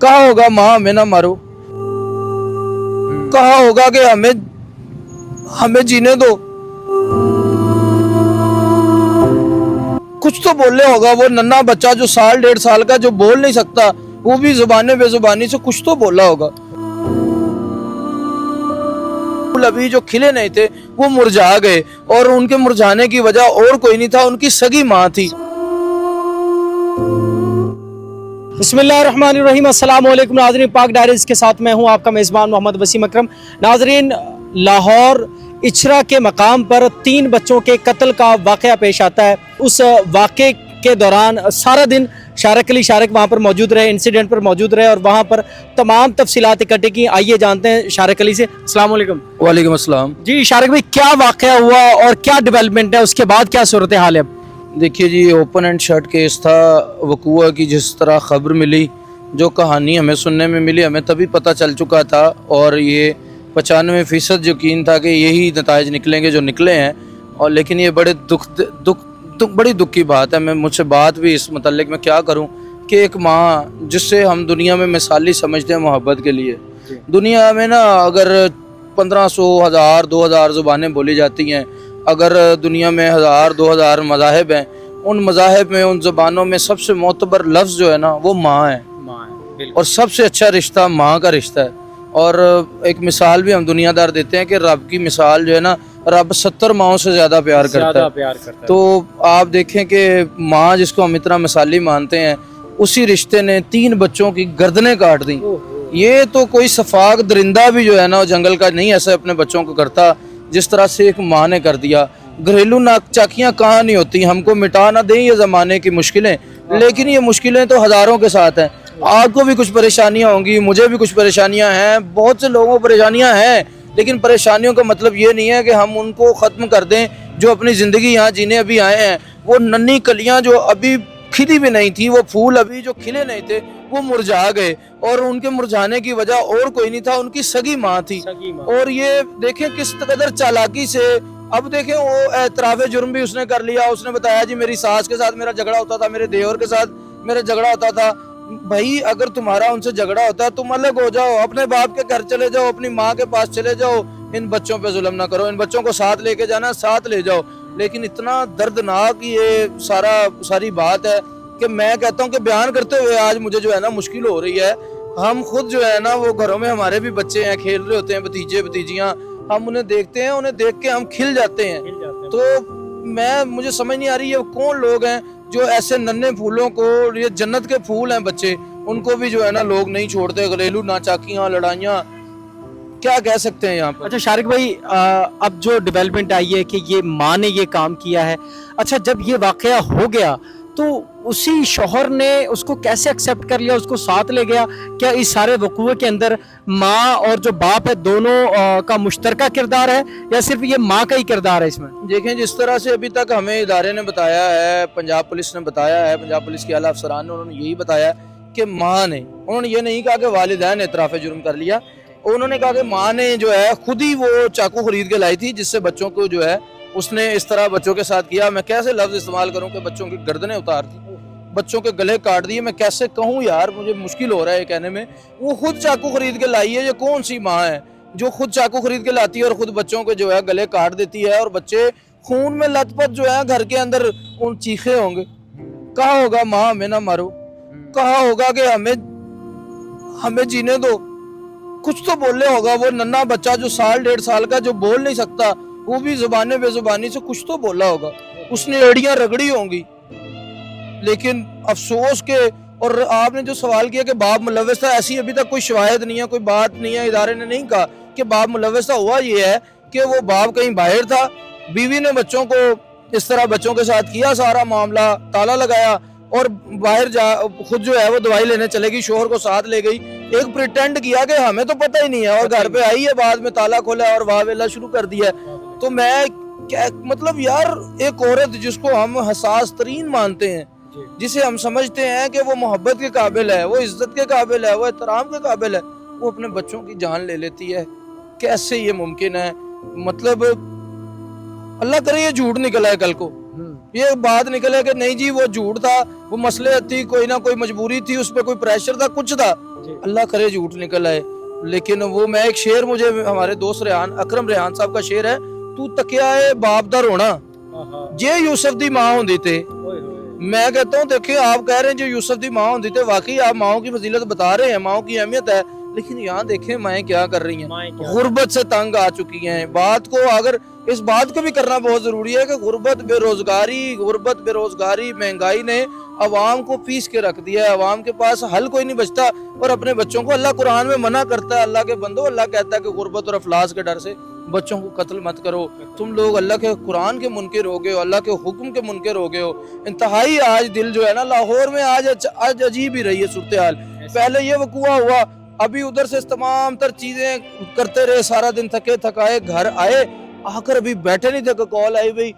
कहा होगा माँ हमें ना मारो, कहा होगा कि हमें हमें जीने दो, कुछ तो बोले होगा। वो नन्हा बच्चा जो साल डेढ़ साल का जो बोल नहीं सकता, वो भी जुबाने बेजुबानी से कुछ तो बोला होगा। फूल अभी जो खिले नहीं थे वो मुरझा गए, और उनके मुरझाने की वजह और कोई नहीं था, उनकी सगी माँ थी। बिस्मिल्लाहिर्रहमानिर्रहीम, अस्सलाम वालेकुम नाज़रीन। पाक डायरीज़ के साथ मैं हूं आपका मेज़बान मोहम्मद वसीम अकरम। नाज़रीन, लाहौर इचरा के मकाम पर 3 बच्चों के कत्ल का वाक़या पेश आता है। उस वाक़े के दौरान सारा दिन शारिक अली शारिक वहाँ पर मौजूद रहे, इंसिडेंट पर मौजूद रहे और वहाँ पर तमाम तफसीलात इकट्ठी की। आइए जानते हैं शारिक अली से। अस्सलाम वालेकुम। वालेकुम अस्सलाम। जी शारिक भाई, क्या वाक़या हुआ और क्या डेवलपमेंट है, उसके बाद क्या सूरत हाल है अब? देखिए जी, ओपन एंड शट केस था। वकूआ की जिस तरह खबर मिली, जो कहानी हमें सुनने में मिली, हमें तभी पता चल चुका था, और ये 95% यकीन था कि यही नताइज निकलेंगे जो निकले हैं। और लेकिन ये बड़े बड़ी दुख की बात है। मैं मुझसे बात भी इस मुतल्लिक मैं क्या करूं कि एक माँ जिससे हम दुनिया में मिसाली समझते हैं मोहब्बत के लिए, दुनिया में ना अगर 1500 1000 2000 ज़ुबानें बोली जाती हैं, अगर दुनिया में 1000 2000 मज़ाहिब हैं, उन मज़ाहिब में उन ज़ुबानों में सबसे मोतबर लफ्ज़ जो है ना वो माँ है। और सबसे अच्छा रिश्ता माँ का रिश्ता है। और एक मिसाल भी हम दुनियादार देते हैं कि रब की मिसाल जो है ना, रब 70 माओं से ज़्यादा प्यार करता है। तो आप देखें कि माँ जिसको हम इतना मिसाली मानते हैं, उसी रिश्ते ने 3 बच्चों की गर्दनें काट दी। ये तो कोई सफाक दरिंदा भी जो है ना जंगल का नहीं ऐसे अपने बच्चों को करता जिस तरह से एक माँ ने कर दिया। घरेलू नाकचाकियाँ कहाँ नहीं होती, हमको मिटा ना दें ये ज़माने की मुश्किलें, लेकिन ये मुश्किलें तो हज़ारों के साथ हैं। आपको भी कुछ परेशानियाँ होंगी, मुझे भी कुछ परेशानियाँ हैं, बहुत से लोगों को परेशानियाँ हैं, लेकिन परेशानियों का मतलब ये नहीं है कि हम उनको ख़त्म कर दें। जो अपनी ज़िंदगी यहाँ जीने अभी आए हैं, वो नन्ही कलियाँ जो अभी खिली भी नहीं थी, वो फूल अभी जो खिले नहीं थे, वो मुरझा गए, और उनके मुरझाने की वजह और कोई नहीं था, उनकी सगी माँ थी। और ये देखें किस कदर चालाकी से, अब देखें वो एतराफ़े जुर्म भी उसने कर लिया। उसने बताया जी मेरी सास के साथ मेरा झगड़ा होता था, मेरे देवर के साथ मेरा झगड़ा होता था। भाई अगर तुम्हारा उनसे झगड़ा होता है, तुम अलग हो जाओ, अपने बाप के घर चले जाओ, अपनी माँ के पास चले जाओ, इन बच्चों पे जुल्म ना करो, इन बच्चों को साथ लेके जाना साथ ले जाओ। लेकिन इतना दर्दनाक ये सारी बात है कि मैं कहता हूँ कि बयान करते हुए आज मुझे जो है ना मुश्किल हो रही है। हम खुद जो है ना, वो घरों में हमारे भी बच्चे हैं, खेल रहे होते हैं, भतीजे भतीजियाँ, हम उन्हें देखते हैं, उन्हें देख के हम खिल जाते हैं। तो मुझे समझ नहीं आ रही ये कौन लोग हैं जो ऐसे नन्हे फूलों को, ये जन्नत के फूल हैं बच्चे, उनको भी जो है ना लोग नहीं छोड़ते। घरेलू नाचाकियाँ, लड़ाइयाँ, क्या कह सकते हैं यहाँ पर। अच्छा शारिक भाई, अब जो डेवलपमेंट आई है कि ये माँ ने ये काम किया है। अच्छा, जब ये वाकया हो गया तो उसी शौहर ने उसको कैसे एक्सेप्ट कर लिया, उसको साथ ले गया? क्या इस सारे वकूए के अंदर माँ और जो बाप है दोनों का मुश्तरका किरदार है, या सिर्फ ये माँ का ही किरदार है इसमें? देखें, जिस तरह से अभी तक हमें इदारे ने बताया है, पंजाब पुलिस ने बताया है, पंजाब पुलिस के आला अफसरान ने, उन्होंने यही बताया कि माँ ने, उन्होंने ये नहीं कहा कि वालिदैन ने इतराफ़े जुर्म कर लिया, उन्होंने कहा कि माँ ने जो है खुद ही वो चाकू खरीद के लाई थी, जिससे बच्चों को जो है उसने इस तरह बच्चों के साथ किया। मैं कैसे लफ्ज़ इस्तेमाल करूं कि बच्चों की गर्दनें उतार दी, बच्चों के गले काट दिए, मैं कैसे कहूं यार, मुझे मुश्किल हो रहा है कहने में। वो खुद चाकू खरीद के लाई है। ये कौन सी माँ है जो खुद चाकू खरीद के लाती है और खुद बच्चों के जो है गले काट देती है, और बच्चे खून में लथपथ जो है घर के अंदर उन चीखे होंगे। कहा होगा माँ हमें ना मारो, कहा होगा कि हमें जीने दो, कुछ तो बोले होगा। वो नन्हा बच्चा जो साल डेढ़ साल का जो बोल नहीं सकता, वो भी जुबाने बेजुबानी से कुछ तो बोला होगा, उसने एड़ियां रगड़ी होंगी। लेकिन अफसोस के, और आपने जो सवाल किया कि बाप मुलव्वस था, ऐसी अभी तक कोई शवाहिद नहीं है, कोई बात नहीं है, इदारे ने नहीं कहा कि बाप मुलव्वस था। हुआ ये है कि वो बाप कहीं बाहर था, बीवी ने बच्चों को इस तरह बच्चों के साथ किया सारा मामला, ताला लगाया, और बाहर खुद जो है वो दवाई लेने चलेगी, शोहर को साथ ले गई, एक प्रिटेंड किया कि हमें तो पता ही नहीं है, और घर पे आई है, बाद में ताला खोला और वाह वेला शुरू कर दिया। तो मैं क्या मतलब यार, एक औरत जिसको हम हसास तरीन मानते हैं, जिसे हम समझते हैं कि वो मोहब्बत के काबिल है, वो इज्जत के काबिल है, वो एहतराम के काबिल है, वो अपने बच्चों की जान ले लेती है। कैसे ये मुमकिन है? मतलब अल्लाह करे ये झूठ निकला है कल को, ये बात निकले कि नहीं जी वो झूठ था, वो मसले थी, कोई ना कोई मजबूरी थी, उस पर कोई प्रेशर था, कुछ था, अल्लाह करे झूठ निकल आए, लेकिन वो मैं एक शेर, मुझे हमारे दोस्त रेहान, अकरम रेहान साहब का शेर है, तू तकिया है बाप दा रोना जे यूसुफ दी मां होंदी ते। मैं कहता हूँ देखिए, आप कह रहे हैं जो यूसुफ दी मां होंदी थे, वाकई आप माओ की फजीलत बता रहे हैं, माओ की अहमियत है, लेकिन यहाँ देखें माएँ क्या कर रही हैं, गुर्बत से तंग आ चुकी हैं। बात को अगर इस बात को भी करना बहुत जरूरी है कि गुर्बत बेरोजगारी महंगाई ने अवाम को पीस के रख दिया है, अवाम के पास हल कोई नहीं बचता। और अपने बच्चों को अल्लाह कुरान में मना करता है, अल्लाह के बंदो, अल्लाह कहता है कि गुर्बत और अफलास के डर से बच्चों को कत्ल मत करो। तुम लोग अल्लाह के कुरान के मुनकिर हो गए हो, अल्लाह के हुक्म के मुनकिर हो गए हो। इंतहाई आज दिल जो है ना, लाहौर में आज अजीब ही रही है सूरत हाल। पहले ये वकूआ हुआ, अभी उधर से तमाम तर चीजें करते रहे, सारा दिन थके थकाए घर आए, आकर अभी बैठे नहीं थे कि कॉल आई भाई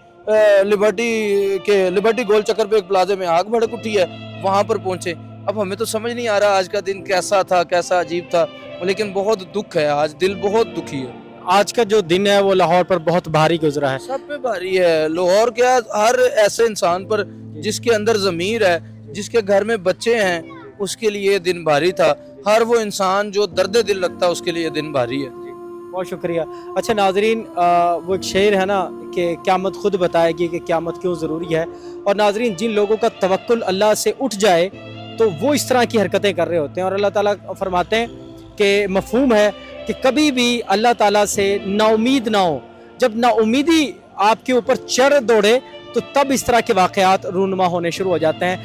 लिबर्टी गोल चक्कर पे एक प्लाजे में आग भड़क उठी है, वहां पर पहुंचे। अब हमें तो समझ नहीं आ रहा आज का दिन कैसा था, कैसा अजीब था, लेकिन बहुत दुख है, आज दिल बहुत दुखी है। आज का जो दिन है वो लाहौर पर बहुत भारी गुजरा है। सब पे भारी है, लाहौर क्या, हर ऐसे इंसान पर जिसके अंदर ज़मीर है, जिसके घर में बच्चे हैं, उसके लिए दिन भारी था। हर वो इंसान जो दर्द दिल लगता है, उसके लिए दिन भारी है। बहुत शुक्रिया। अच्छा नाजरीन, वो एक शेर है ना कि क़यामत खुद बताएगी कि क़यामत क्यों ज़रूरी है। और नाजरीन, जिन लोगों का तवक्कुल अल्लाह से उठ जाए तो वो इस तरह की हरकतें कर रहे होते हैं। और अल्लाह ताला फरमाते हैं कि मफ़हूम है कि कभी भी अल्लाह ताला से नाउमीद ना हो। जब नाउमीदी आपके ऊपर चढ़ दौड़े तो तब इस तरह के वाक़यात रूनुमा होने शुरू हो जाते हैं।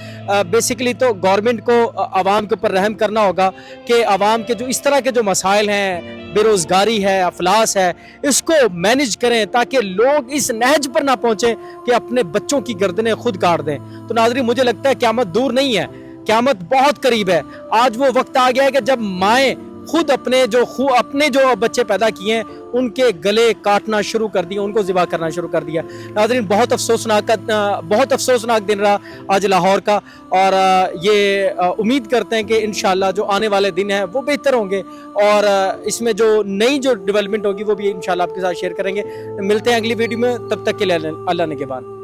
बेसिकली तो गवर्नमेंट को आवाम के ऊपर रहम करना होगा कि आवाम के जो इस तरह के जो मसाइल हैं, बेरोज़गारी है, अफलास है, इसको मैनेज करें ताकि लोग इस नहज पर ना पहुँचें कि अपने बच्चों की गर्दनें खुद काट दें। तो नाज़रीन, मुझे लगता है क़यामत दूर नहीं है, क़यामत बहुत करीब है। आज वो वक्त आ गया है कि जब माएँ खुद अपने जो बच्चे पैदा किए हैं उनके गले काटना शुरू कर दिए, उनको ज़िबा करना शुरू कर दिया। नाज़रीन, बहुत अफसोसनाक दिन रहा आज लाहौर का। और ये उम्मीद करते हैं कि इंशाअल्लाह जो आने वाले दिन हैं वो बेहतर होंगे, और इसमें जो नई जो डेवलपमेंट होगी वो भी इंशाअल्लाह आपके साथ शेयर करेंगे। मिलते हैं अगली वीडियो में, तब तक के लिए अल्लाह ने के बाद।